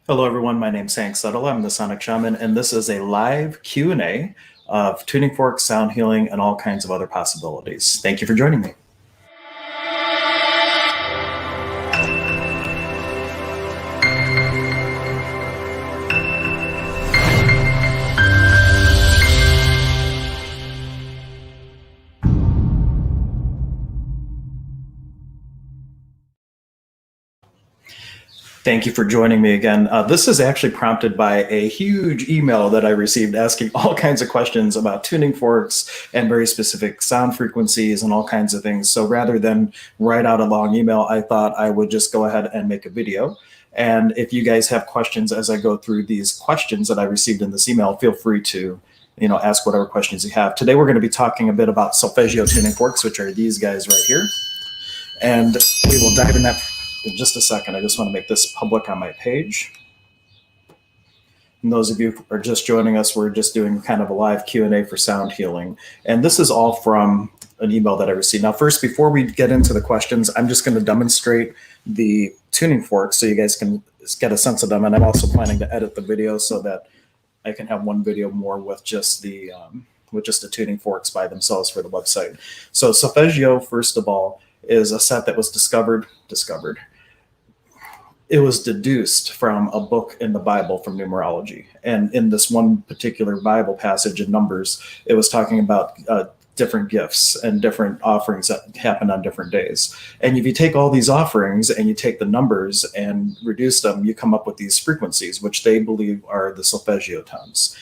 Hello, everyone. My name's Setala. I'm the Sonic Shaman, and this is a live Q&A of tuning forks, sound healing, and all kinds of other possibilities. Thank you for joining me. Thank you for joining me again. This is actually prompted by a huge email that I received asking all kinds of questions about tuning forks and very specific sound frequencies and all kinds of things. So rather than write out a long email, I thought I would just go ahead and make a video. And if you guys have questions as I go through these questions that I received in this email, feel free to ask whatever questions you have. Today, we're going to be talking a bit about Solfegio tuning forks, which are these guys right here. And we will dive in that in just a second. I just want to make this public on my page. And those of you who are just joining us, we're just doing kind of a live Q&A for sound healing. And this is all from an email that I received. Now, first, before we get into the questions, I'm just going to demonstrate the tuning forks so you guys can get a sense of them. And I'm also planning to edit the video so that I can have one video more with just the tuning forks by themselves for the website. So Solfegio, first of all, is a set that was discovered. It was deduced from a book in the Bible from numerology. And in this one particular Bible passage in Numbers, it was talking about different gifts and different offerings that happen on different days. And if you take all these offerings and you take the numbers and reduce them, you come up with these frequencies, which they believe are the Solfegio tones.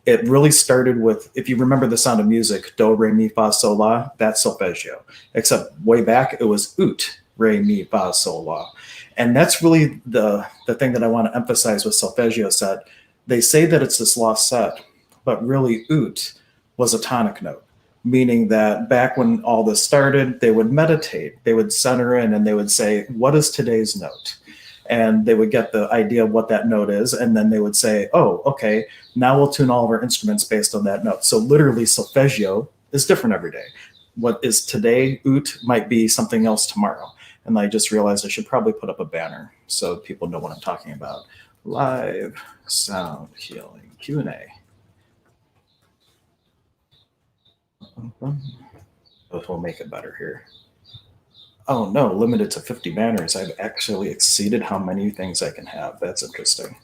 It really started with, if you remember the sound of music, do, re, mi, fa, sol, la, that's Solfegio. Except way back, it was ut, re, mi, fa, sol, la. And that's really the thing that I want to emphasize with Solfegio set. They say that it's this lost set, but really ut was a tonic note, meaning that back when all this started, they would meditate, they would center in, and they would say, what is today's note? And they would get the idea of what that note is, and then they would say, oh, okay, now we'll tune all of our instruments based on that note. So literally, Solfegio is different every day. What is today, ut, might be something else tomorrow. And I just realized I should probably put up a banner so people know what I'm talking about. Live sound healing Q&A. We'll make it better here. Oh no, limited to 50 banners. I've actually exceeded how many things I can have. That's interesting.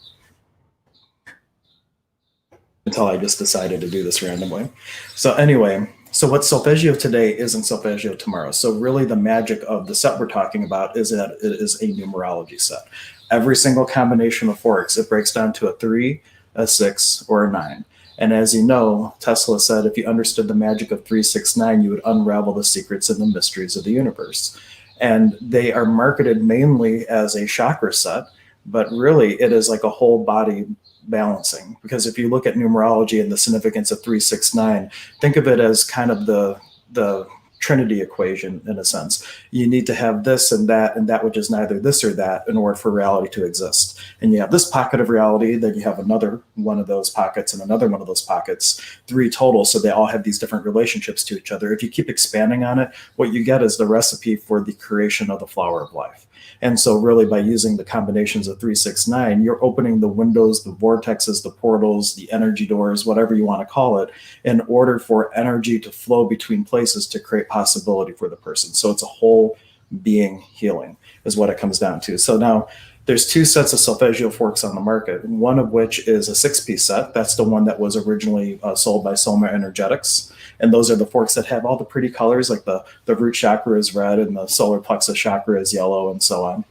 Until I just decided to do this randomly. So anyway, so what's Solfegio today isn't Solfegio tomorrow. So really the magic of the set we're talking about is that it is a numerology set. Every single combination of forks, it breaks down to a 3, a 6, or a 9. And as you know, Tesla said, if you understood the magic of 3, 6, 9, you would unravel the secrets and the mysteries of the universe. And they are marketed mainly as a chakra set, but really it is like a whole body balancing. Because if you look at numerology and the significance of 3, 6, 9, think of it as kind of the Trinity equation in a sense. You need to have this and that which is neither this or that in order for reality to exist. And you have this pocket of reality, then you have another one of those pockets and another one of those pockets, 3 total. So they all have these different relationships to each other. If you keep expanding on it, what you get is the recipe for the creation of the flower of life. And so really by using the combinations of 3, 6, 9, you're opening the windows, the vortexes, the portals, the energy doors, whatever you want to call it, in order for energy to flow between places to create possibility for the person. So it's a whole being healing is what it comes down to. So now there's 2 sets of Solfegio forks on the market, one of which is a 6-piece set. That's the one that was originally sold by Soma Energetics. And those are the forks that have all the pretty colors, like the root chakra is red and the solar plexus chakra is yellow and so on.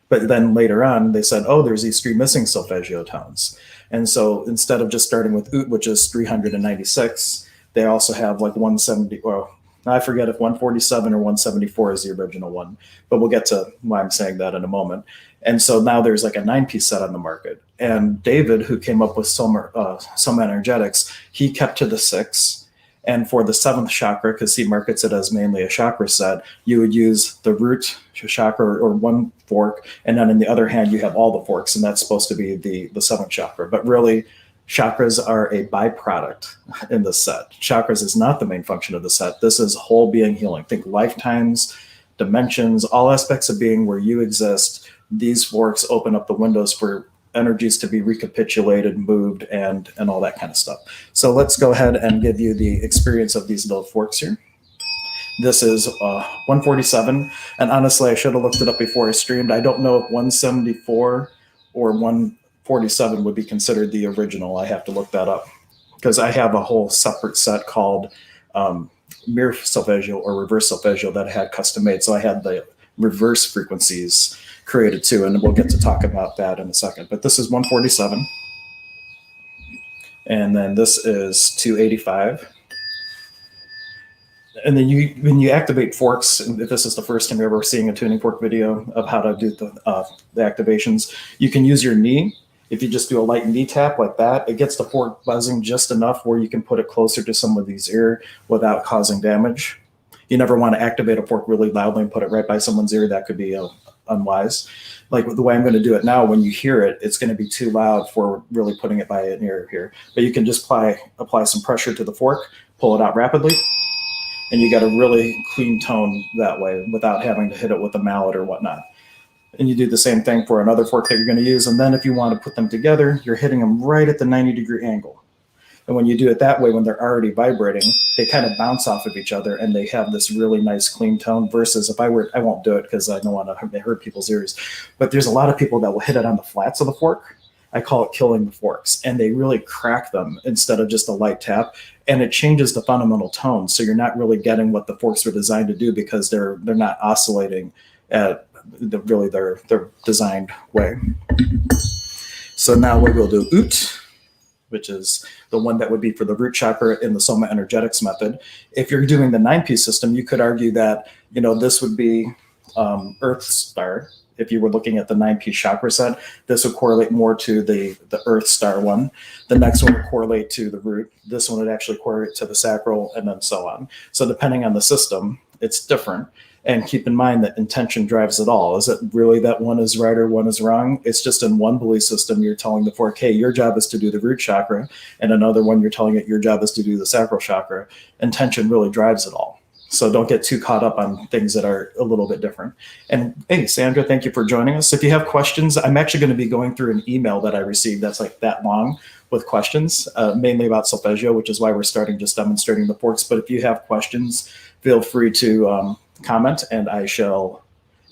But then later on, they said, oh, there's these 3 missing Solfegio tones. And so instead of just starting with ut, which is 396, they also have like 170, well, I forget if 147 or 174 is the original one, but we'll get to why I'm saying that in a moment. And so now there's like a 9-piece set on the market. And David, who came up with Soma Energetics, he kept to the 6. And for the 7th chakra, because he markets it as mainly a chakra set, you would use the root chakra or 1 fork, and then in the other hand, you have all the forks, and that's supposed to be the 7th chakra. But really, chakras are a byproduct in the set. Chakras is not the main function of the set. This is whole being healing. Think lifetimes, dimensions, all aspects of being where you exist. These forks open up the windows for energies to be recapitulated, moved, and all that kind of stuff. So let's go ahead and give you the experience of these little forks here. This is 147, and honestly, I should have looked it up before I streamed. I don't know if 174 or 147 would be considered the original. I have to look that up because I have a whole separate set called Mirror Solfeggio or Reverse Solfeggio that I had custom made. So I had the reverse frequencies created too, and we'll get to talk about that in a second. But this is 147, and then this is 285. And then when you activate forks, if this is the first time you're ever seeing a tuning fork video of how to do the activations, you can use your knee. If you just do a light knee tap like that, it gets the fork buzzing just enough where you can put it closer to somebody's ear without causing damage. You never want to activate a fork really loudly and put it right by someone's ear. That could be unwise. Like the way I'm going to do it now, when you hear it, it's going to be too loud for really putting it by an ear here. But you can just apply some pressure to the fork, pull it out rapidly, and you got a really clean tone that way without having to hit it with a mallet or whatnot. And you do the same thing for another fork that you're going to use. And then if you want to put them together, you're hitting them right at the 90-degree angle. And when you do it that way, when they're already vibrating, they kind of bounce off of each other and they have this really nice clean tone versus if I won't do it because I don't want to hurt people's ears. But there's a lot of people that will hit it on the flats of the fork. I call it killing the forks, and they really crack them instead of just a light tap. And it changes the fundamental tone. So you're not really getting what the forks were designed to do because they're not oscillating at their designed way. So now what we'll do, oot, which is the one that would be for the root chakra in the Soma energetics method. If you're doing the 9-piece system, you could argue that, this would be Earth Star. If you were looking at the 9-piece chakra set, this would correlate more to the Earth Star one. The next one would correlate to the root. This one would actually correlate to the sacral, and then so on. So depending on the system, it's different. And keep in mind that intention drives it all. Is it really that one is right or one is wrong? It's just in one belief system, you're telling the fork, hey, your job is to do the root chakra. And another one, you're telling it your job is to do the sacral chakra. Intention really drives it all. So don't get too caught up on things that are a little bit different. And hey, Sandra, thank you for joining us. If you have questions, I'm actually going to be going through an email that I received that's like that long with questions, mainly about Solfeggio, which is why we're starting just demonstrating the forks. But if you have questions, feel free to comment and I shall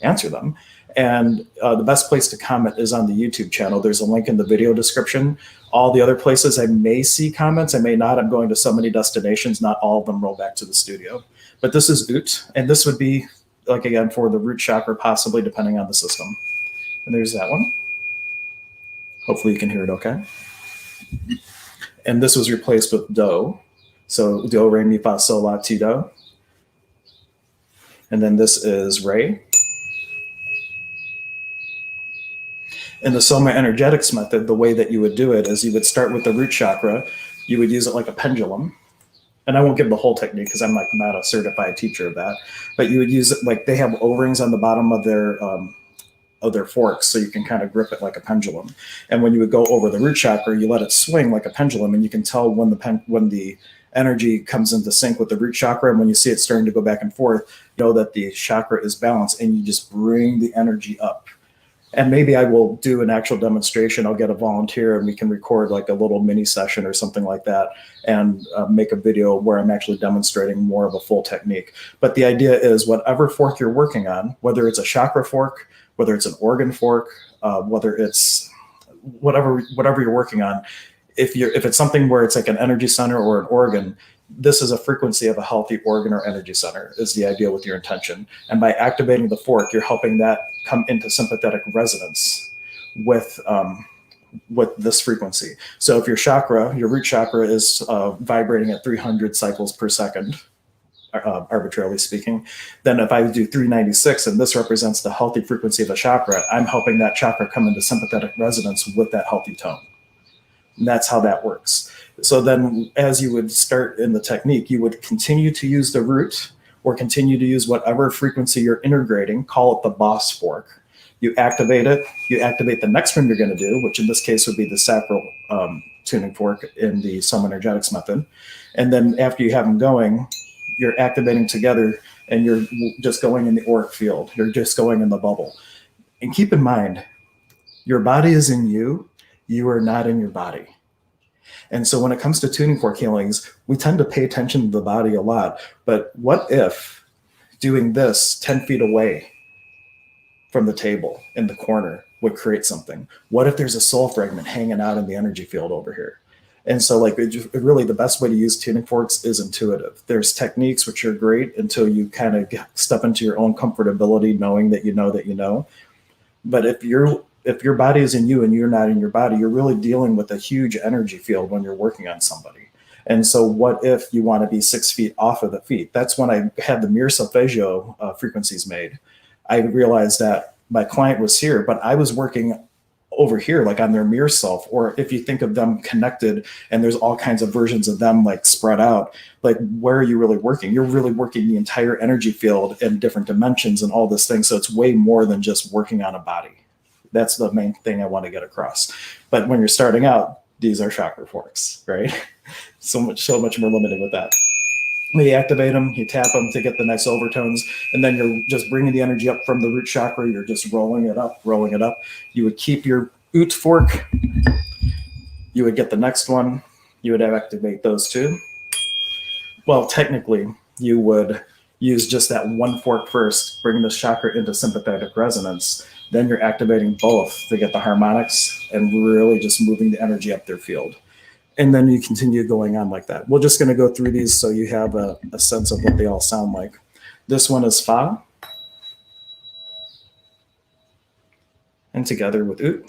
answer them. And the best place to comment is on the YouTube channel. There's a link in the video description. All the other places I may see comments, I may not. I'm going to so many destinations, not all of them roll back to the studio. But this is oot, and this would be, like again, for the root chakra, possibly, depending on the system. And there's that one. Hopefully you can hear it okay. And this was replaced with do. So do, re, mi, fa, sol, la, ti, do. And then this is re. In the Soma energetics method, the way that you would do it is you would start with the root chakra. You would use it like a pendulum. And I won't give the whole technique because I'm like not a certified teacher of that. But you would use it like they have O-rings on the bottom of their forks, so you can kind of grip it like a pendulum. And when you would go over the root chakra, you let it swing like a pendulum, and you can tell when the energy comes into sync with the root chakra, and when you see it starting to go back and forth, you know that the chakra is balanced, and you just bring the energy up. And maybe I will do an actual demonstration. I'll get a volunteer and we can record like a little mini session or something like that and make a video where I'm actually demonstrating more of a full technique. But the idea is whatever fork you're working on, whether it's a chakra fork, whether it's an organ fork, whether it's whatever you're working on, if it's something where it's like an energy center or an organ, this is a frequency of a healthy organ or energy center is the idea with your intention. And by activating the fork, you're helping that come into sympathetic resonance with this frequency. So if your root chakra is vibrating at 300 cycles per second, arbitrarily speaking, then if I do 396 and this represents the healthy frequency of a chakra, I'm helping that chakra come into sympathetic resonance with that healthy tone. And that's how that works. So then as you would start in the technique, you would continue to use the root or continue to use whatever frequency you're integrating, call it the boss fork. You activate it, you activate the next one you're going to do, which in this case would be the sacral tuning fork in the Soma energetics method. And then after you have them going, you're activating together and you're just going in the auric field. You're just going in the bubble. And keep in mind, Your body is in you. You are not in your body. And so when it comes to tuning fork healings, we tend to pay attention to the body a lot. But what if doing this 10 feet away from the table in the corner would create something? What if there's a soul fragment hanging out in the energy field over here? And so like really the best way to use tuning forks is intuitive. There's techniques which are great until you kind of step into your own comfortability, knowing that you know that you know. But if your body is in you and you're not in your body, you're really dealing with a huge energy field when you're working on somebody. And so what if you want to be 6 feet off of the feet? That's when I had the Mirror Solfeggio frequencies made. I realized that my client was here, but I was working over here, like on their mirror self. Or if you think of them connected and there's all kinds of versions of them like spread out, like where are you really working? You're really working the entire energy field in different dimensions and all this thing. So it's way more than just working on a body. That's the main thing I want to get across. But when you're starting out, these are chakra forks, right? So much more limited with that. You activate them, you tap them to get the nice overtones, and then you're just bringing the energy up from the root chakra. You're just rolling it up, rolling it up. You would keep your oot fork. You would get the next one. You would activate those two. Well, technically, you would use just that one fork first, bring the chakra into sympathetic resonance. Then you're activating both to get the harmonics and really just moving the energy up their field. And then you continue going on like that. We're just going to go through these so you have a sense of what they all sound like. This one is Fa. And together with Ut.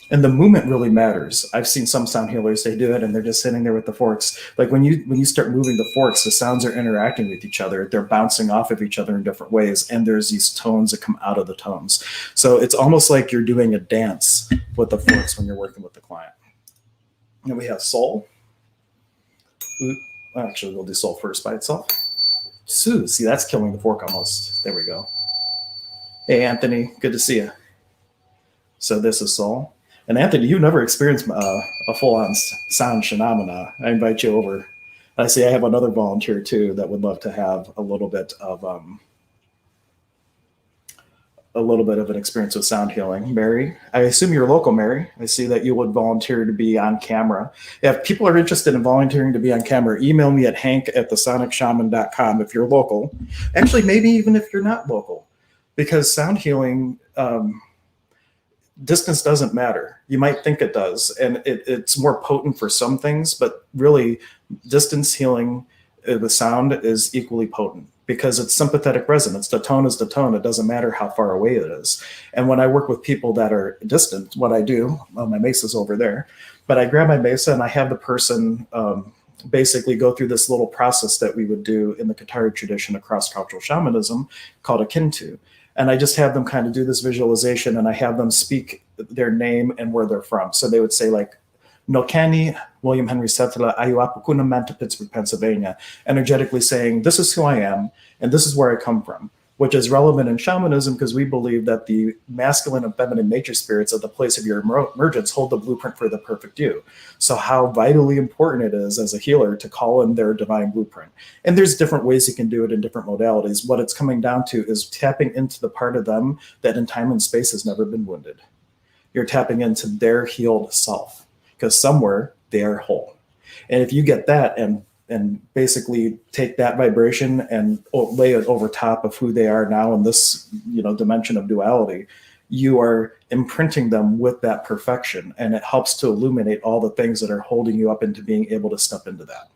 And the movement really matters. I've seen some sound healers, they do it and they're just sitting there with the forks. Like when you start moving the forks, the sounds are interacting with each other. They're bouncing off of each other in different ways. And there's these tones that come out of the tones. So it's almost like you're doing a dance with the forks when you're working with the client. And we have Sol. Well, actually, we'll do Sol first by itself. Su, see, that's killing the fork almost. There we go. Hey, Anthony, good to see you. So this is Sol. And Anthony, you've never experienced a full-on sound phenomena. I invite you over. I see I have another volunteer too that would love to have a little bit of an experience with sound healing. Mary, I assume you're local, Mary. I see that you would volunteer to be on camera. If people are interested in volunteering to be on camera, email me at hank@thesonicshaman.com if you're local. Actually, maybe even if you're not local, because sound healing, distance doesn't matter. You might think it does, and it's more potent for some things, but really distance healing with sound is equally potent because it's sympathetic resonance. The tone is the tone. It doesn't matter how far away it is. And when I work with people that are distant, what I do, my mesa's over there, but I grab my mesa and I have the person basically go through this little process that we would do in the Qatari tradition of cross-cultural shamanism called a kintu. And I just have them kind of do this visualization and I have them speak their name and where they're from. So they would say like, Nokani, William Henry Setala, Ayuapakuna Manta, Pittsburgh, Pennsylvania, energetically saying, this is who I am and this is where I come from, which is relevant in shamanism because we believe that the masculine and feminine nature spirits at the place of your emergence hold the blueprint for the perfect you. So how vitally important it is as a healer to call in their divine blueprint. And there's different ways you can do it in different modalities. What it's coming down to is tapping into the part of them that in time and space has never been wounded. You're tapping into their healed self because somewhere they are whole. And if you get that and basically take that vibration and lay it over top of who they are now in this, dimension of duality, you are imprinting them with that perfection. And it helps to illuminate all the things that are holding you up into being able to step into that.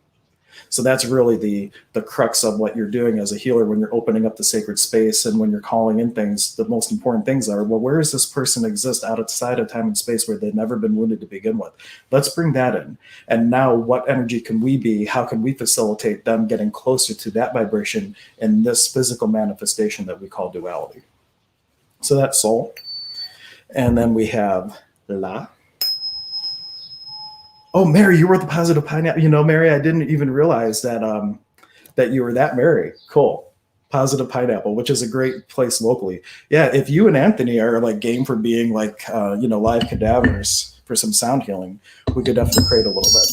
So that's really the crux of what you're doing as a healer when you're opening up the sacred space and when you're calling in things. The most important things are, well, where does this person exist outside of time and space where they've never been wounded to begin with? Let's bring that in. And now what energy can we be? How can we facilitate them getting closer to that vibration in this physical manifestation that we call duality? So that's Soul. And then we have La. Oh, Mary, you were the positive pineapple. Mary, I didn't even realize that that you were that Mary. Cool. Positive Pineapple, which is a great place locally. Yeah, if you and Anthony are like game for being like, live cadavers for some sound healing, we could definitely create a little bit.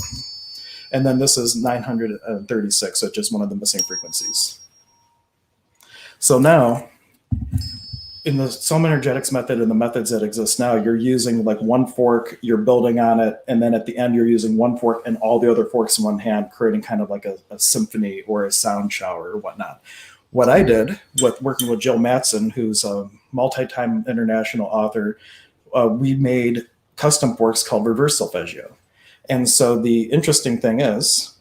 And then this is 936, so just one of the missing frequencies. So now in the Soma energetics method and the methods that exist now, you're using like one fork, you're building on it, and then at the end you're using one fork and all the other forks in one hand, creating kind of like a symphony or a sound shower or whatnot. What I did with working with Jill Mattson, who's a multi-time international author, we made custom forks called reverse solfeggio. And so the interesting thing is,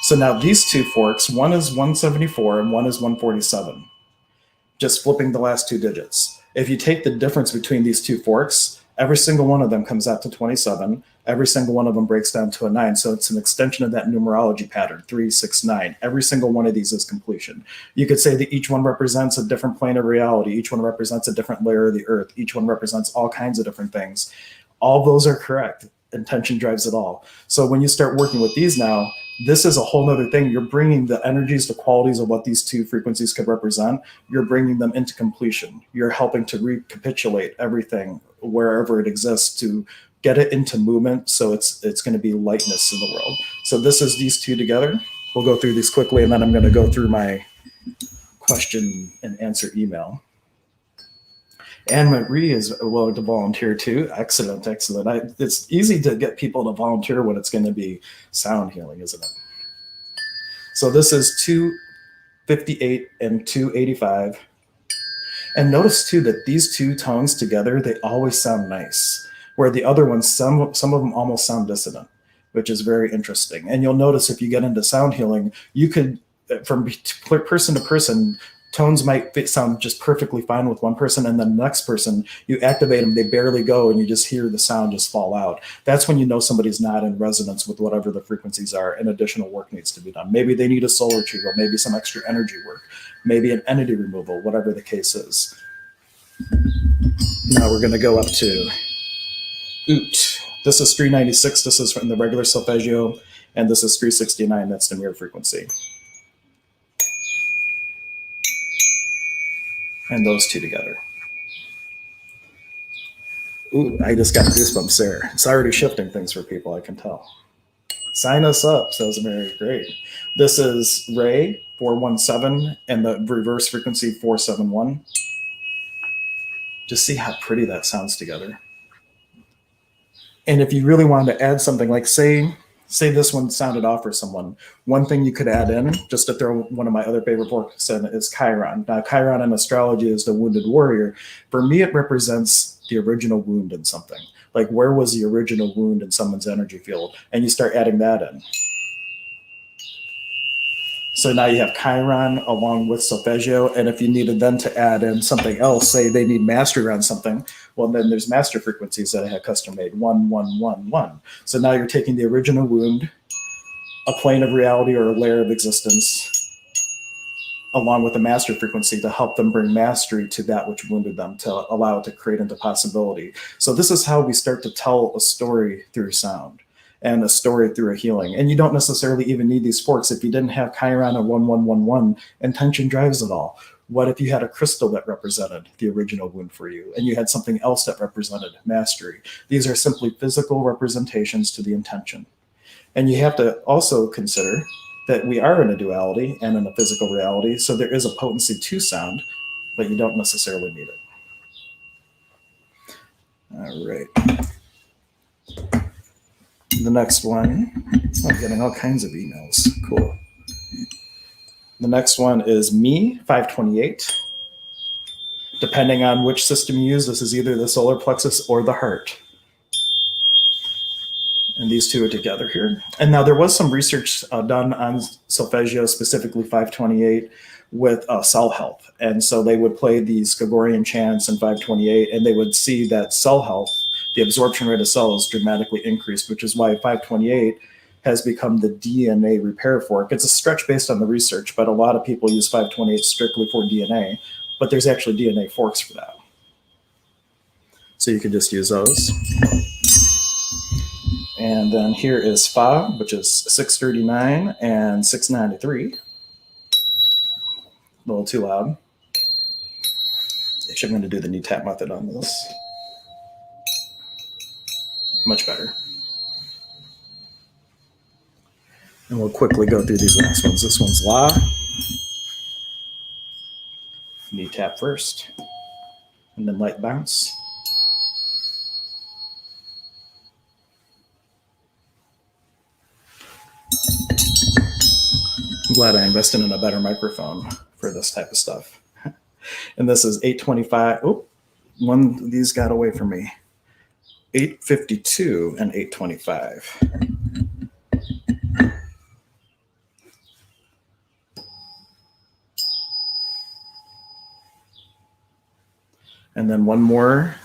so now these two forks, one is 174 and one is 147. Just flipping the last two digits. If you take the difference between these two forks, every single one of them comes out to 27. Every single one of them breaks down to a 9. So it's an extension of that numerology pattern, 3, 6, 9. Every single one of these is completion. You could say that each one represents a different plane of reality. Each one represents a different layer of the earth. Each one represents all kinds of different things. All those are correct. Intention drives it all. So when you start working with these now, this is a whole nother thing. You're bringing the energies, the qualities of what these two frequencies could represent. You're bringing them into completion. You're helping to recapitulate everything wherever it exists to get it into movement. So it's going to be lightness in the world. So this is these two together. We'll go through these quickly, and then I'm going to go through my question and answer email. Anne Marie is willing to volunteer too. Excellent, excellent. It's easy to get people to volunteer when it's going to be sound healing, isn't it? So this is 258 and 285. And notice too that these two tones together, they always sound nice, where the other ones, some of them almost sound dissonant, which is very interesting. And you'll notice if you get into sound healing, you could, from person to person, tones might sound just perfectly fine with one person, and then the next person, you activate them, they barely go, and you just hear the sound just fall out. That's when you know somebody's not in resonance with whatever the frequencies are, and additional work needs to be done. Maybe they need a soul retrieval, maybe some extra energy work, maybe an entity removal, whatever the case is. Now we're going to go up to Oot. This is 396. This is from the regular solfeggio, and this is 369. That's the mirror frequency. And those two together. Ooh, I just got goosebumps there. It's already shifting things for people, I can tell. Sign us up, says Mary. Great. This is Ray, 417, and the reverse frequency, 471. Just see how pretty that sounds together. And if you really wanted to add something, like say this one sounded off for someone, one thing you could add in, just to throw one of my other favorite books in, is Chiron. Now, Chiron in astrology is the wounded warrior. For me, it represents the original wound in something. Like, where was the original wound in someone's energy field? And you start adding that in. So now you have Chiron along with Solfeggio, and if you needed then to add in something else, say they need mastery around something, well, then there's master frequencies that I have custom made, 1, 1, 1, 1. So now you're taking the original wound, a plane of reality or a layer of existence, along with a master frequency to help them bring mastery to that which wounded them, to allow it to create into possibility. So this is how we start to tell a story through sound, and a story through a healing. And you don't necessarily even need these forks. If you didn't have Chiron and 1111, intention drives it all. What if you had a crystal that represented the original wound for you, and you had something else that represented mastery? These are simply physical representations to the intention. And you have to also consider that we are in a duality and in a physical reality, so there is a potency to sound, but you don't necessarily need it. All right. The next one, I'm getting all kinds of emails. Cool. The next one is me, 528. Depending on which system you use, this is either the solar plexus or the heart. And these two are together here. And now there was some research done on Solfeggio, specifically 528, with cell health. And so they would play these Gregorian chants in 528, and they would see that cell health, the absorption rate of cells, dramatically increased, which is why 528 has become the DNA repair fork. It's a stretch based on the research, but a lot of people use 528 strictly for DNA, but there's actually DNA forks for that. So you can just use those. And then here is Fa, which is 639 and 693. A little too loud. Actually, I'm going to do the knee tap method on this. Much better. And we'll quickly go through these last ones. This one's La. Knee tap first, and then light bounce. I'm glad I invested in a better microphone for this type of stuff. And this is 825. Oh, one of these got away from me. 852 and 825. And then one more,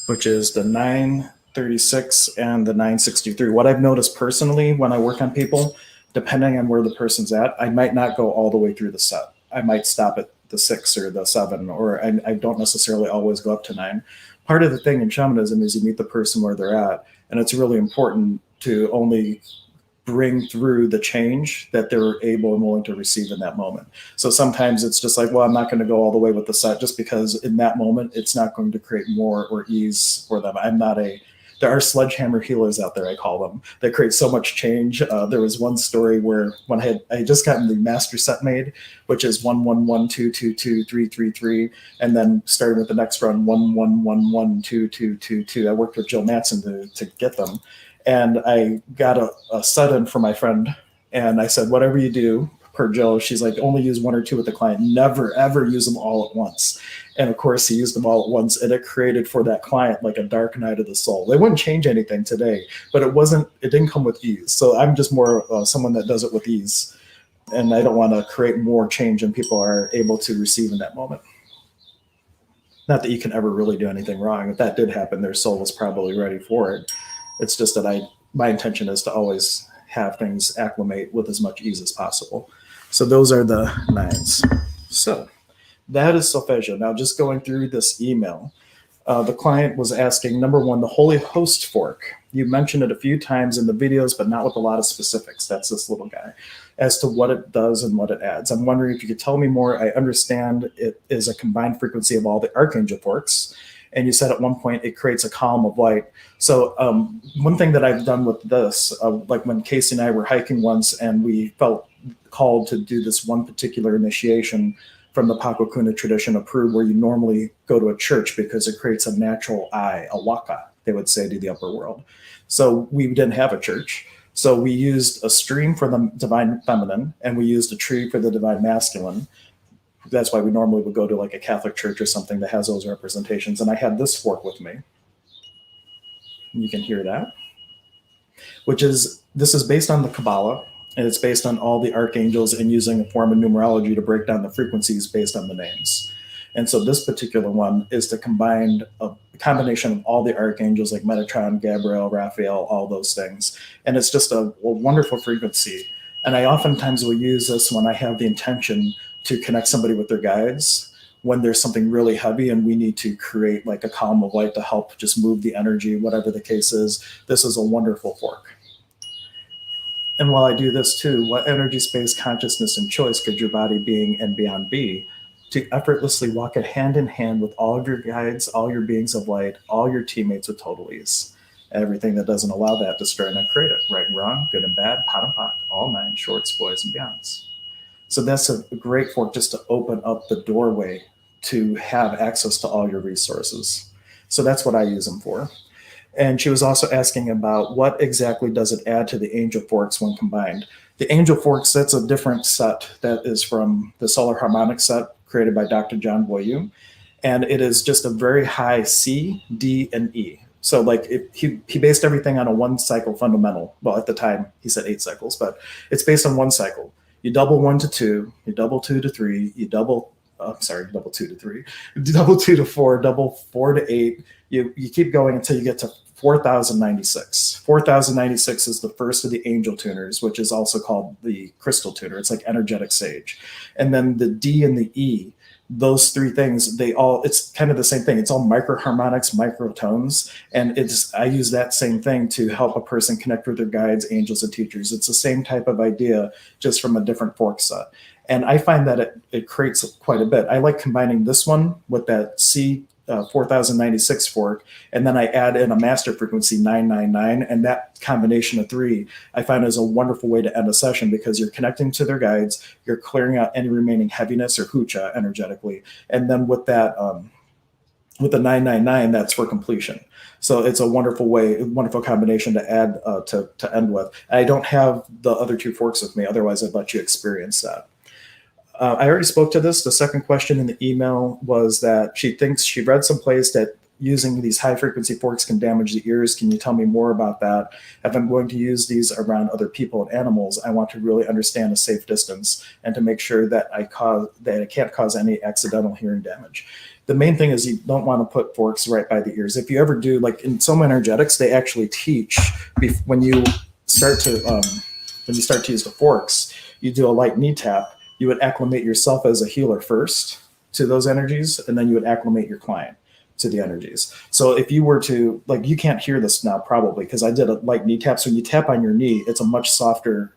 which is the 936 and the 963. What I've noticed personally when I work on people, depending on where the person's at, I might not go all the way through the set. I might stop at the 6 or the 7, or I don't necessarily always go up to 9. Part of the thing in shamanism is you meet the person where they're at, and it's really important to only bring through the change that they're able and willing to receive in that moment. So sometimes it's just like, well, I'm not going to go all the way with the set just because in that moment it's not going to create more or ease for them. There are sledgehammer healers out there, I call them, that create so much change. There was one story where when I had just gotten the master set made, which is 111222333, and then starting with the next run 1111222. I worked with Jill Mattson to get them, and I got a set in for my friend, and I said, whatever you do per Jill, she's like, only use 1 or 2 with the client, never ever use them all at once. And of course, he used them all at once, and it created for that client like a dark night of the soul. They wouldn't change anything today, but it didn't come with ease. So I'm just more someone that does it with ease, and I don't want to create more change than people are able to receive in that moment. Not that you can ever really do anything wrong. If that did happen, their soul was probably ready for it. It's just that my intention is to always have things acclimate with as much ease as possible. So those are the 9s. So that is Solfegio. Now, just going through this email, the client was asking, number 1, the Holy Host fork. You mentioned it a few times in the videos, but not with a lot of specifics. That's this little guy, as to what it does and what it adds. I'm wondering if you could tell me more. I understand it is a combined frequency of all the archangel forks. And you said at one point it creates a column of light. So one thing that I've done with this, like when Casey and I were hiking once and we felt called to do this one particular initiation from the Pakokuna tradition of Peru, where you normally go to a church because it creates a natural eye, a waka, they would say, to the upper world. So we didn't have a church. So we used a stream for the divine feminine, and we used a tree for the divine masculine. That's why we normally would go to like a Catholic church or something that has those representations. And I had this fork with me. You can hear that, this is based on the Kabbalah, and it's based on all the archangels and using a form of numerology to break down the frequencies based on the names. And so this particular one is to combine a combination of all the archangels like Metatron, Gabriel, Raphael, all those things. And it's just a wonderful frequency. And I oftentimes will use this when I have the intention to connect somebody with their guides, when there's something really heavy and we need to create like a column of light to help just move the energy, whatever the case is. This is a wonderful fork. And while I do this too, what energy, space, consciousness, and choice could your body, being, and beyond be to effortlessly walk it hand in hand with all of your guides, all your beings of light, all your teammates with total ease? Everything that doesn't allow that, destroy and uncreate it. Right and wrong, good and bad, pot and pot, all 9, shorts, boys, and beyonds. So that's a great fork just to open up the doorway to have access to all your resources. So that's what I use them for. And she was also asking about what exactly does it add to the angel forks when combined. The angel forks, that's a different set that is from the Solar Harmonic set created by Dr. John Boyu. And it is just a very high C, D, and E. So like he based everything on a 1 cycle fundamental. Well, at the time he said 8 cycles, but it's based on 1 cycle. You double 1 to 2, you double 2 to 3, you double 2 to 3, double 2 to 4, double 4 to 8. You keep going until you get to 4096. 4096 is the first of the angel tuners, which is also called the crystal tuner. It's like energetic sage. And then the D and the E, those 3 things, it's kind of the same thing. It's all microharmonics, microtones. And I use that same thing to help a person connect with their guides, angels, and teachers. It's the same type of idea, just from a different fork set. And I find that it creates quite a bit. I like combining this one with that C 4096 fork, and then I add in a master frequency 999, and that combination of three I find is a wonderful way to end a session, because you're connecting to their guides, you're clearing out any remaining heaviness or hucha energetically, and then with that with the 999, that's for completion. So it's a wonderful combination to add to end with. I don't have the other two forks with me, otherwise I'd let you experience that. I already spoke to this. The second question in the email was that she thinks she read someplace that using these high frequency forks can damage the ears. Can you tell me more about that? If I'm going to use these around other people and animals, I want to really understand a safe distance and to make sure that I can't cause any accidental hearing damage. The main thing is you don't want to put forks right by the ears. If you ever do, like in Soma energetics, they actually teach when you start to use the forks, you do a light knee tap. You would acclimate yourself as a healer first to those energies, and then you would acclimate your client to the energies. So if you were to, like, you can't hear this now probably because I did a light knee tap. So when you tap on your knee, it's a much softer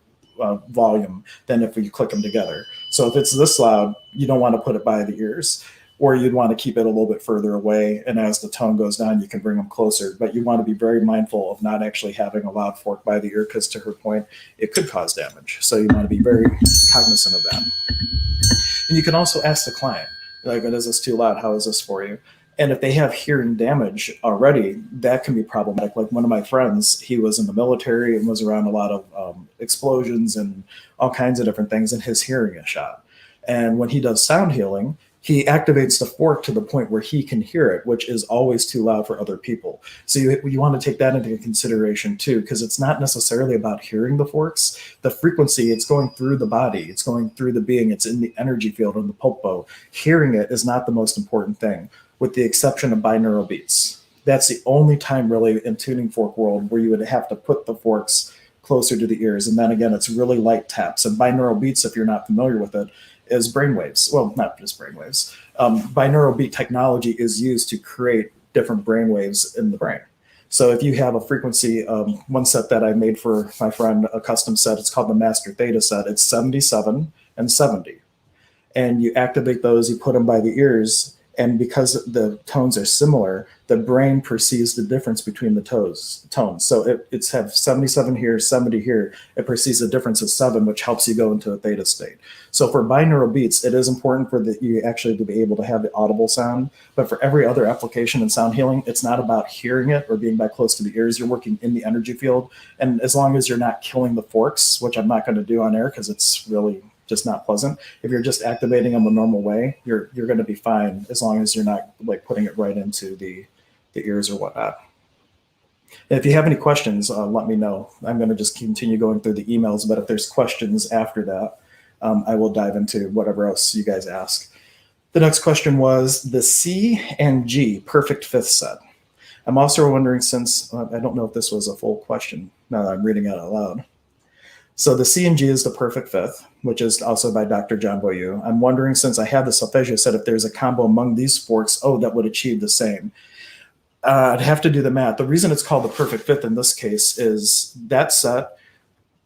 volume than if you click them together. So if it's this loud, you don't want to put it by the ears, or you'd want to keep it a little bit further away. And as the tone goes down, you can bring them closer. But you want to be very mindful of not actually having a loud fork by the ear, because to her point, it could cause damage. So you want to be very cognizant of that. And you can also ask the client, like, is this too loud? How is this for you? And if they have hearing damage already, that can be problematic. Like one of my friends, he was in the military and was around a lot of explosions and all kinds of different things, and his hearing is shot. And when he does sound healing, he activates the fork to the point where he can hear it, which is always too loud for other people. So you want to take that into consideration too, because it's not necessarily about hearing the forks. The frequency, it's going through the body, it's going through the being, it's in the energy field in the pulpo. Hearing it is not the most important thing, with the exception of binaural beats. That's the only time really in tuning fork world where you would have to put the forks closer to the ears. And then again, it's really light taps. And binaural beats, if you're not familiar with it, is brainwaves. Well, not just brainwaves. Binaural beat technology is used to create different brainwaves in the brain. So if you have a frequency, one set that I made for my friend, a custom set, it's called the Master Theta set. It's 77 and 70. And you activate those, you put them by the ears, and because the tones are similar, the brain perceives the difference between the tones. So it's have 77 here, 70 here. It perceives the difference of 7, which helps you go into a theta state. So for binaural beats, it is important for you actually to be able to have the audible sound. But for every other application in sound healing, it's not about hearing it or being by close to the ears. You're working in the energy field. And as long as you're not killing the forks, which I'm not going to do on air because it's really just not pleasant. If you're just activating them a normal way, you're going to be fine, as long as you're not like putting it right into the ears or whatnot. And if you have any questions, let me know. I'm going to just continue going through the emails, but if there's questions after that, I will dive into whatever else you guys ask. The next question was the C and G perfect fifth set. I'm also wondering, since I don't know if this was a full question now that I'm reading it out loud. So the C and G is the perfect fifth, which is also by Dr. John Boyu. I'm wondering, since I have the Solfegio set, if there's a combo among these forks, that would achieve the same. I'd have to do the math. The reason it's called the perfect fifth in this case is that set,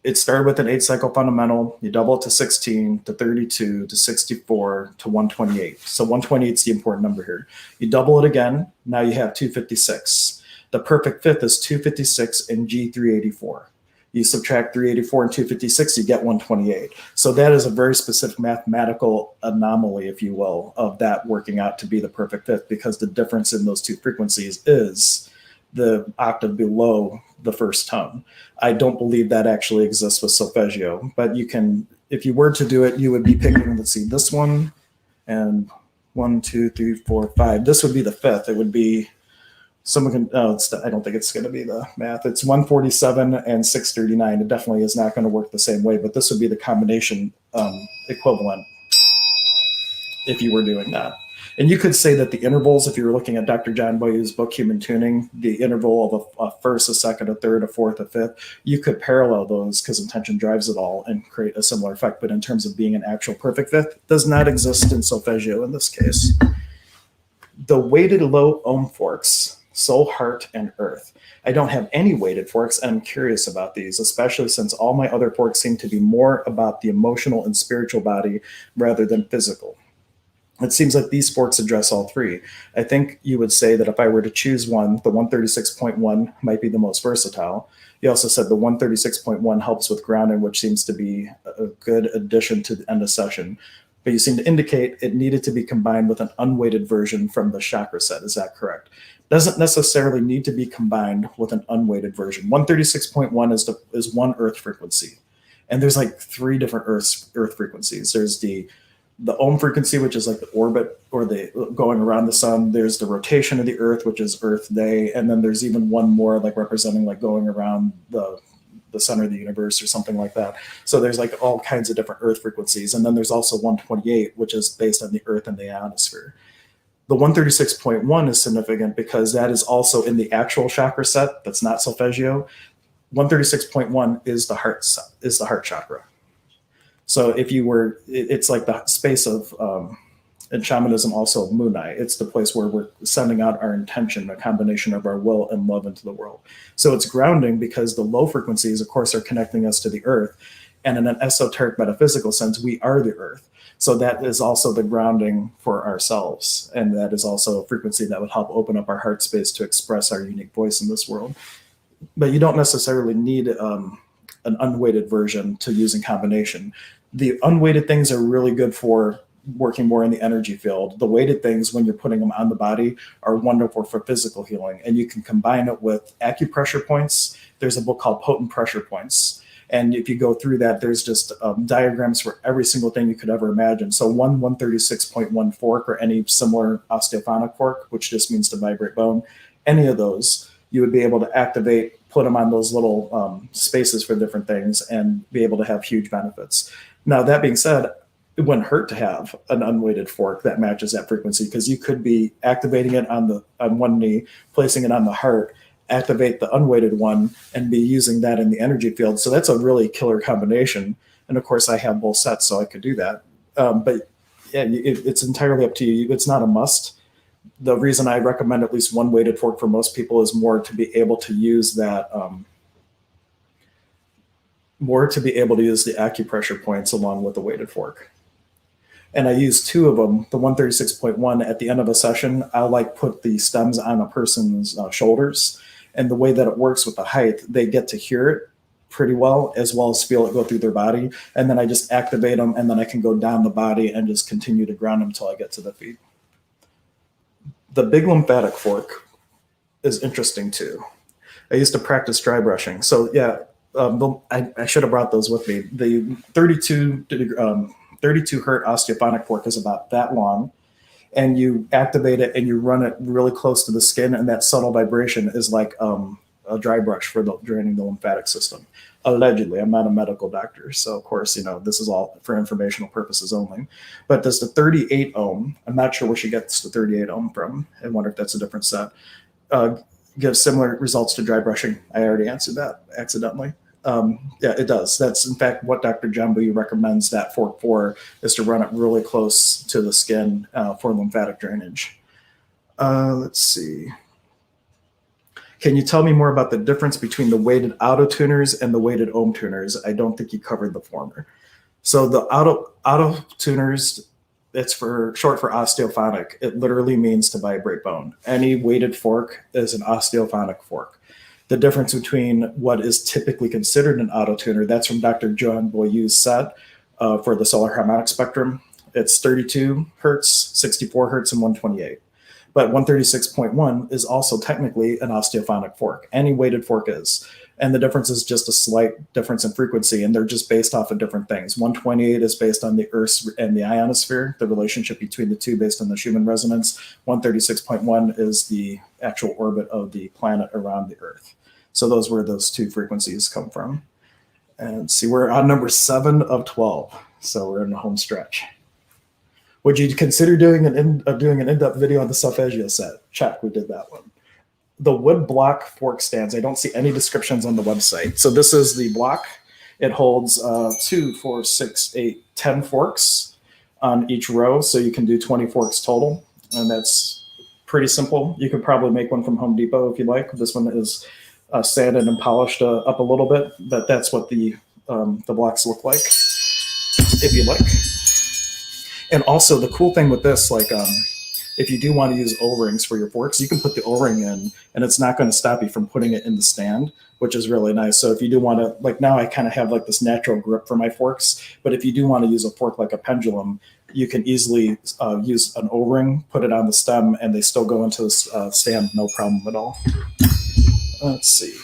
it started with an 8-cycle fundamental. You double it to 16, to 32, to 64, to 128. So 128 is the important number here. You double it again, now you have 256. The perfect fifth is 256 and G384. You subtract 384 and 256, you get 128. So that is a very specific mathematical anomaly, if you will, of that working out to be the perfect fifth, because the difference in those two frequencies is the octave below the first tone. I don't believe that actually exists with Solfegio, but you can, if you were to do it, you would be picking, let's see, this one and 1, 2, 3, 4, 5. This would be the fifth. It would be, someone can, I don't think it's going to be the math. It's 147 and 639. It definitely is not going to work the same way, but this would be the combination equivalent if you were doing that. And you could say that the intervals, if you were looking at Dr. John Boyu's book, Human Tuning, the interval of a first, a second, a third, a fourth, a fifth, you could parallel those because intention drives it all and create a similar effect. But in terms of being an actual perfect fifth, it does not exist in Solfegio in this case. The weighted low ohm forks, Soul, Heart, and Earth. I don't have any weighted forks, and I'm curious about these, especially since all my other forks seem to be more about the emotional and spiritual body rather than physical. It seems like these forks address all three. I think you would say that if I were to choose one, the 136.1 might be the most versatile. You also said the 136.1 helps with grounding, which seems to be a good addition to the end of session. But you seem to indicate it needed to be combined with an unweighted version from the chakra set. Is that correct? Doesn't necessarily need to be combined with an unweighted version. 136.1 is one earth frequency. And there's like three different earth frequencies. There's the ohm frequency, which is like the orbit or the going around the sun. There's the rotation of the earth, which is Earth Day, and then there's even one more like representing like going around the center of the universe or something like that. So there's like all kinds of different earth frequencies, and then there's also 128, which is based on the earth and the ionosphere. The 136.1 is significant because that is also in the actual chakra set. That's not Solfeggio. 136.1 is the heart chakra. So if you were, it's like the space of, in shamanism also Munai. It's the place where we're sending out our intention, a combination of our will and love into the world. So it's grounding because the low frequencies, of course, are connecting us to the earth. And in an esoteric metaphysical sense, we are the earth. So that is also the grounding for ourselves. And that is also a frequency that would help open up our heart space to express our unique voice in this world. But you don't necessarily need an unweighted version to use in combination. The unweighted things are really good for working more in the energy field. The weighted things, when you're putting them on the body, are wonderful for physical healing. And you can combine it with acupressure points. There's a book called Potent Pressure Points. And if you go through that, there's just diagrams for every single thing you could ever imagine. So 136.1 fork or any similar osteophonic fork, which just means to vibrate bone, any of those, you would be able to activate, put them on those little spaces for different things and be able to have huge benefits. Now, that being said, it wouldn't hurt to have an unweighted fork that matches that frequency, because you could be activating it on one knee, placing it on the heart, activate the unweighted one, and be using that in the energy field. So that's a really killer combination. And of course, I have both sets, so I could do that. But yeah, it's entirely up to you. It's not a must. The reason I recommend at least one weighted fork for most people is more to be able to use that, more to be able to use the acupressure points along with the weighted fork. And I use two of them. The 136.1 at the end of a session, I'll like put the stems on a person's shoulders. And the way that it works with the height, they get to hear it pretty well as feel it go through their body. And then I just activate them, and then I can go down the body and just continue to ground them until I get to the feet. The big lymphatic fork is interesting too. I used to practice dry brushing. So yeah, I should have brought those with me. The 32 hertz osteophonic fork is about that long, and you activate it and you run it really close to the skin, and that subtle vibration is like a dry brush for draining the lymphatic system. Allegedly, I'm not a medical doctor, so of course, this is all for informational purposes only. But does the 38 ohm, I'm not sure where she gets the 38 ohm from. I wonder if that's a different set. Give similar results to dry brushing. I already answered that accidentally. Yeah, it does. That's in fact what Dr. Jambu recommends that fork for, is to run it really close to the skin for lymphatic drainage. Let's see. Can you tell me more about the difference between the weighted auto tuners and the weighted ohm tuners? I don't think you covered the former. So the auto tuners, it's short for osteophonic. It literally means to vibrate bone. Any weighted fork is an osteophonic fork. The difference between what is typically considered an auto tuner, that's from Dr. John Boyu's set for the solar harmonic spectrum. It's 32 hertz, 64 hertz, and 128. But 136.1 is also technically an osteophonic fork. Any weighted fork is. And the difference is just a slight difference in frequency, and they're just based off of different things. 128 is based on the Earth and the ionosphere, the relationship between the two based on the Schumann resonance. 136.1 is the actual orbit of the planet around the Earth. So those where those two frequencies come from. And see, we're on number 7 of 12. So we're in the home stretch. Would you consider doing an in-depth video on the Solfegio set? Check, we did that one. The wood block fork stands, I don't see any descriptions on the website. So this is the block. It holds 2, 4, 6, 8, 10 forks on each row. So you can do 20 forks total. And that's pretty simple. You could probably make one from Home Depot if you like. This one is sanded and polished up a little bit, but that's what the blocks look like, if you like. And also the cool thing with this, like if you do want to use O-rings for your forks, you can put the O-ring in and it's not going to stop you from putting it in the stand, which is really nice. So if you do want to, like now I kind of have like this natural grip for my forks, but if you do want to use a fork like a pendulum, you can easily use an O-ring, put it on the stem, and they still go into the stand, no problem at all. Let's see.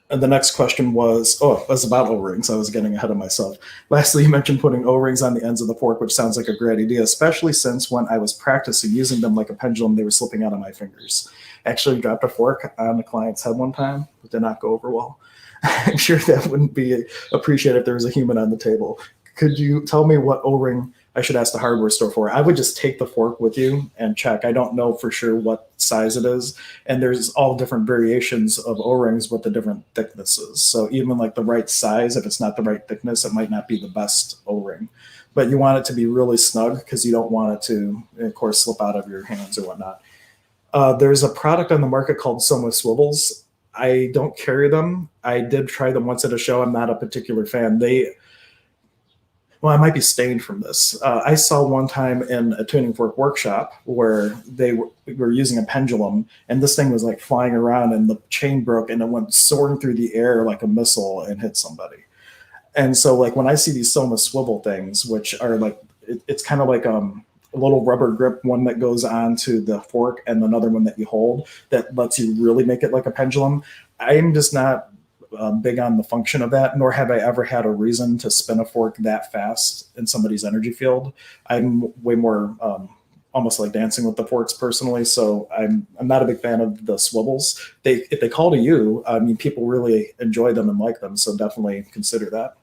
And the next question was, it was about O-rings. I was getting ahead of myself. Lastly, you mentioned putting O-rings on the ends of the fork, which sounds like a great idea, especially since when I was practicing using them like a pendulum, they were slipping out of my fingers. I actually dropped a fork on a client's head one time. It did not go over well. I'm sure that wouldn't be appreciated if there was a human on the table. Could you tell me what O-ring I should ask the hardware store for? I would just take the fork with you and check. I don't know for sure what size it is. And there's all different variations of O-rings with the different thicknesses. So even like the right size, if it's not the right thickness, it might not be the best O-ring. But you want it to be really snug because you don't want it to, of course, slip out of your hands or whatnot. There's a product on the market called Soma swivels. I don't carry them. I did try them once at a show. I'm not a particular fan. Well, I might be stained from this. I saw one time in a tuning fork workshop where they were using a pendulum, and this thing was like flying around, and the chain broke, and it went soaring through the air like a missile and hit somebody. And so, like when I see these Soma swivel things, which are like, it's kind of like a little rubber grip, one that goes onto the fork, and another one that you hold that lets you really make it like a pendulum. I'm just not big on the function of that, nor have I ever had a reason to spin a fork that fast in somebody's energy field. I'm way more almost like dancing with the forks personally, so I'm not a big fan of the swivels. If they call to you, I mean, people really enjoy them and like them, so definitely consider that.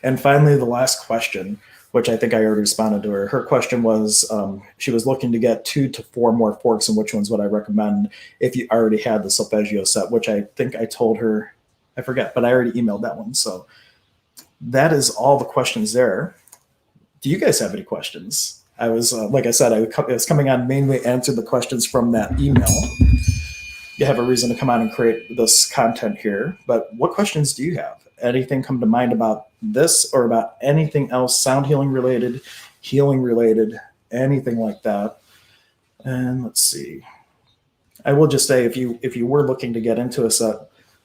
And finally, the last question, which I think I already responded to her. Her question was, she was looking to get 2 to 4 more forks, and which ones would I recommend if you already had the Solfeggio set, which I think I told her, I forget, but I already emailed that one. So that is all the questions there. Do you guys have any questions? I was, like I said, I was coming on mainly answer the questions from that email. You have a reason to come on and create this content here, but what questions do you have? Anything come to mind about this or about anything else, sound healing related, anything like that? And let's see. I will just say, if you were looking to get into a set,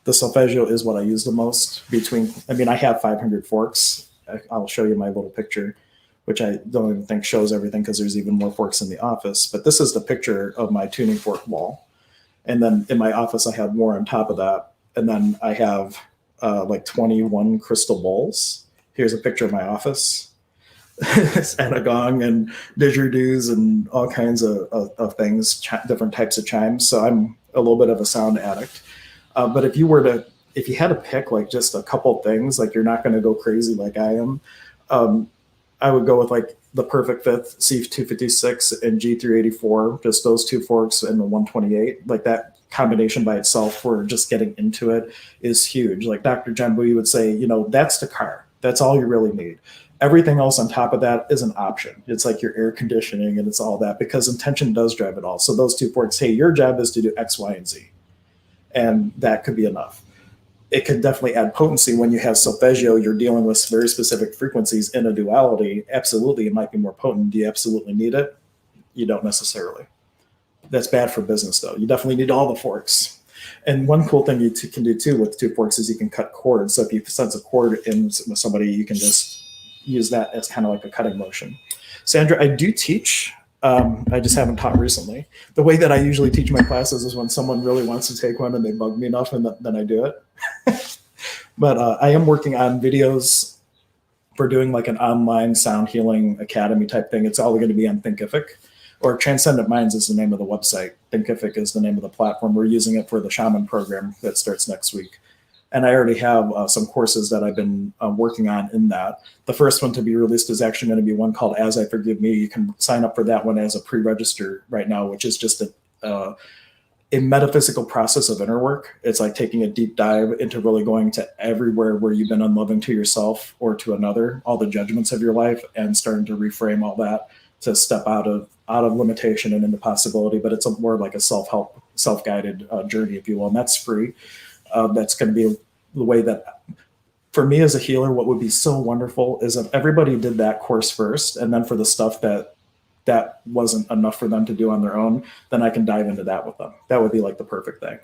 the Solfeggio is what I use the most. I have 500 forks. I'll show you my little picture, which I don't even think shows everything because there's even more forks in the office. But this is the picture of my tuning fork wall. And then in my office, I have more on top of that. And then I have like 21 crystal bowls. Here's a picture of my office. And a gong and didgeridoos and all kinds of things, different types of chimes. So I'm a little bit of a sound addict. But if you had to pick like just a couple things, like you're not going to go crazy like I am, I would go with like the Perfect Fifth, C256 and G384, just those 2 forks and the 128. Like that combination by itself for just getting into it is huge. Like Dr. John Bowie would say, that's the car. That's all you really need. Everything else on top of that is an option. It's like your air conditioning and it's all that, because intention does drive it all. So those 2 forks, hey, your job is to do X, Y, and Z. And that could be enough. It could definitely add potency when you have Solfeggio. You're dealing with very specific frequencies in a duality. Absolutely, it might be more potent. Do you absolutely need it? You don't necessarily. That's bad for business, though. You definitely need all the forks. And one cool thing you can do, too, with 2 forks is you can cut cords. So if you sense a cord in with somebody, you can just use that as kind of like a cutting motion. Sandra, I do teach. I just haven't taught recently. The way that I usually teach my classes is when someone really wants to take one and they bug me enough, and then I do it. But I am working on videos for doing like an online sound healing academy type thing. It's all going to be on Thinkific, or Transcendent Minds is the name of the website. Thinkific is the name of the platform. We're using it for the Shaman program that starts next week. And I already have some courses that I've been working on in that. The first one to be released is actually going to be one called As I Forgive Me. You can sign up for that one as a pre-register right now, which is just a metaphysical process of inner work. It's like taking a deep dive into really going to everywhere where you've been unloving to yourself or to another, all the judgments of your life, and starting to reframe all that to step out of limitation and into possibility. But it's more like a self-help, self-guided journey, if you will, and that's free. That's going to be the way that for me as a healer, what would be so wonderful is if everybody did that course first, and then for the stuff that wasn't enough for them to do on their own, then I can dive into that with them. That would be like the perfect thing.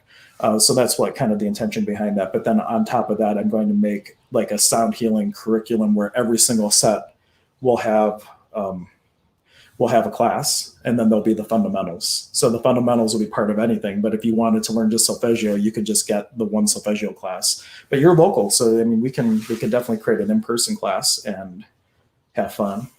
So that's what kind of the intention behind that. But then on top of that, I'm going to make like a sound healing curriculum where every single set will have a class, and then there'll be the fundamentals. So the fundamentals will be part of anything. But if you wanted to learn just solfeggio, you could just get the one solfeggio class. But you're local, so I mean, we can definitely create an in-person class and have fun.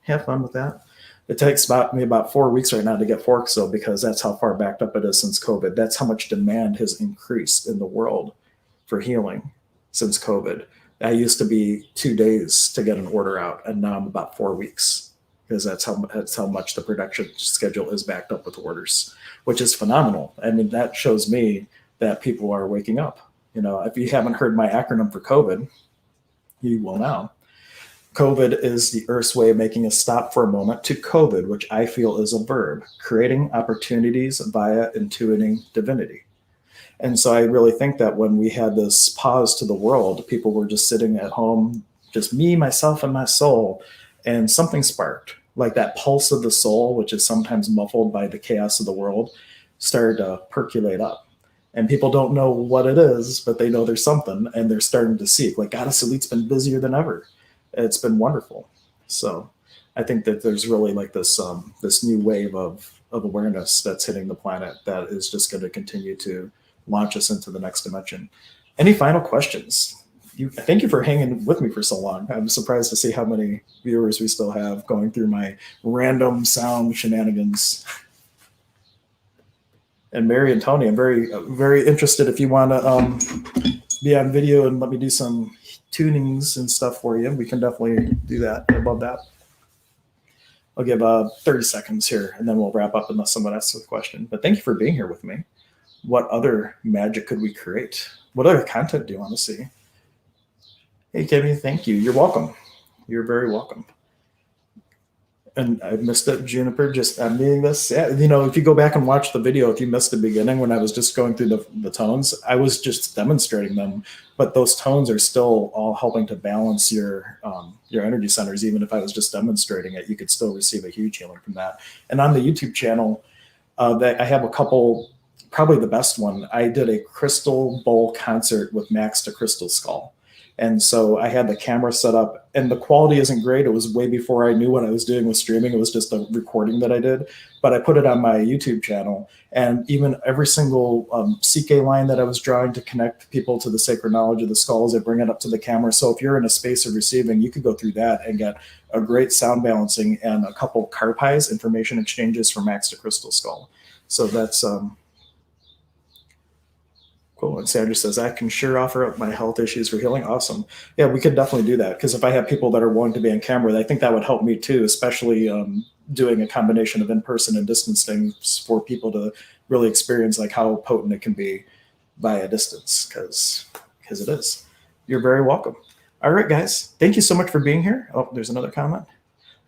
Have fun with that. It takes me about 4 weeks right now to get forks, though, because that's how far backed up it is since COVID. That's how much demand has increased in the world for healing since COVID. I used to be 2 days to get an order out, and now I'm about 4 weeks, because that's how much the production schedule is backed up with orders, which is phenomenal. I mean, that shows me that people are waking up. You know, if you haven't heard my acronym for COVID, you will now. COVID is the Earth's way of making a stop for a moment to COVID, which I feel is a verb, creating opportunities via intuiting divinity. And so I really think that when we had this pause to the world, people were just sitting at home, just me, myself, and my soul, and something sparked, like that pulse of the soul, which is sometimes muffled by the chaos of the world, started to percolate up. And people don't know what it is, but they know there's something, and they're starting to seek. Like Goddess Elite's been busier than ever. It's been wonderful. So I think that there's really like this new wave of awareness that's hitting the planet that is just going to continue to launch us into the next dimension. Any final questions? Thank you for hanging with me for so long. I'm surprised to see how many viewers we still have going through my random sound shenanigans. And Mary and Tony, I'm very, very interested if you want to be on video and let me do some tunings and stuff for you. We can definitely do that. I love that. I'll give 30 seconds here, and then we'll wrap up unless someone asks a question. But thank you for being here with me. What other magic could we create? What other content do you want to see? Hey, Kevin, thank you. You're welcome. You're very welcome. And I missed it, Juniper, just meaning this. Yeah, you know, if you go back and watch the video, if you missed the beginning when I was just going through the tones, I was just demonstrating them. But those tones are still all helping to balance your energy centers. Even if I was just demonstrating it, you could still receive a huge healing from that. And on the YouTube channel, that I have a couple, probably the best one. I did a crystal bowl concert with Max the Crystal Skull. And so I had the camera set up, and the quality isn't great. It was way before I knew what I was doing with streaming. It was just a recording that I did, but I put it on my YouTube channel. And even every single CK line that I was drawing to connect people to the sacred knowledge of the skulls, I bring it up to the camera. So if you're in a space of receiving, you could go through that and get a great sound balancing and a couple carpies, information exchanges from Max the Crystal Skull. So that's cool. And Sandra says, I can sure offer up my health issues for healing. Awesome. Yeah, we could definitely do that. Because if I have people that are willing to be on camera, I think that would help me too, especially doing a combination of in-person and distance things for people to really experience like how potent it can be by a distance, because it is. You're very welcome. All right, guys. Thank you so much for being here. Oh, there's another comment.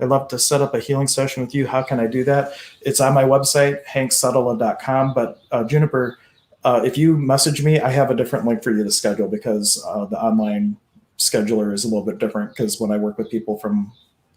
I'd love to set up a healing session with you. How can I do that? It's on my website, hanksetala.com. But Juniper, if you message me, I have a different link for you to schedule, because the online scheduler is a little bit different, because when I work with people from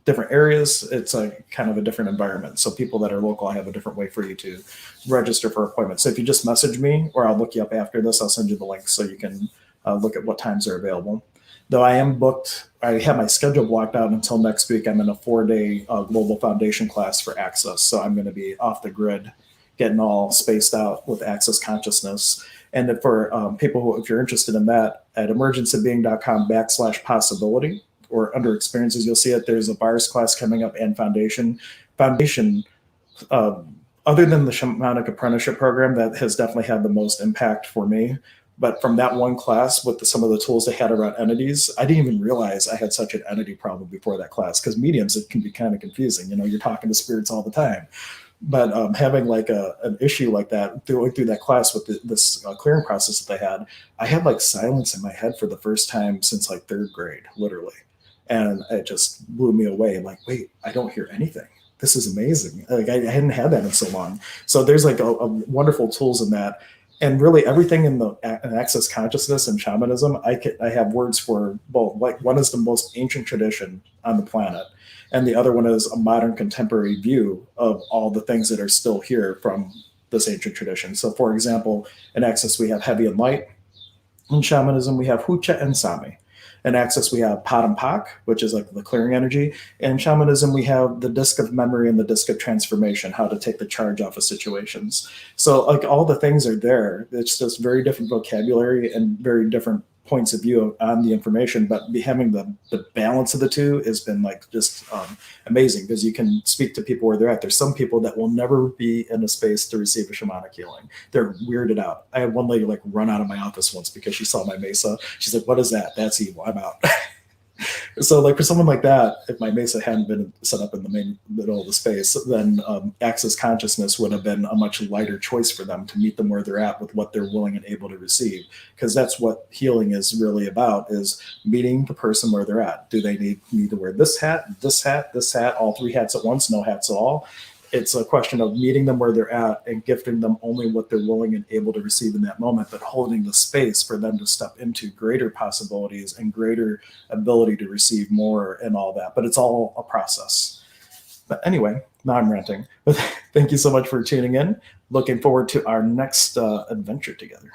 different areas, it's a kind of a different environment. So people that are local, I have a different way for you to register for appointments. So if you just message me, or I'll look you up after this, I'll send you the link so you can look at what times are available. Though I am booked, I have my schedule blocked out until next week. I'm in a 4-day global foundation class for Access. So I'm going to be off the grid, getting all spaced out with Access Consciousness. And for people who, if you're interested in that, at emergenceofbeing.com/possibility, or under experiences, you'll see it. There's a bars class coming up and foundation. Foundation, other than the shamanic apprenticeship program, that has definitely had the most impact for me. But from that one class with some of the tools they had around entities, I didn't even realize I had such an entity problem before that class, because mediums, it can be kind of confusing. You know, you're talking to spirits all the time. But having like an issue like that, going through that class with this clearing process that they had, I had like silence in my head for the first time since like 3rd grade, literally. And it just blew me away. I'm like, wait, I don't hear anything. This is amazing. Like I hadn't had that in so long. So there's like a wonderful tools in that. And really everything in the access consciousness and shamanism, I have words for both. Like one is the most ancient tradition on the planet, and the other one is a modern contemporary view of all the things that are still here from this ancient tradition. So, for example, in access we have heavy and light. In shamanism we have hucha and sami. In access we have pat and pak, which is like the clearing energy. In shamanism we have the disc of memory and the disc of transformation, how to take the charge off of situations. So like all the things are there. It's just very different vocabulary and very different points of view on the information, but having the balance of the two has been like just amazing, because you can speak to people where they're at. There's some people that will never be in a space to receive a shamanic healing. They're weirded out. I had one lady like run out of my office once because she saw my mesa. She's like, "What is that? That's evil. I'm out." So like for someone like that, if my mesa hadn't been set up in the main middle of the space, then access consciousness would have been a much lighter choice for them to meet them where they're at with what they're willing and able to receive. Because that's what healing is really about, is meeting the person where they're at. Do they need to wear this hat, this hat, this hat, all three hats at once, no hats at all? It's a question of meeting them where they're at and gifting them only what they're willing and able to receive in that moment, but holding the space for them to step into greater possibilities and greater ability to receive more and all that. But it's all a process. But anyway, now I'm ranting. But thank you so much for tuning in. Looking forward to our next adventure together.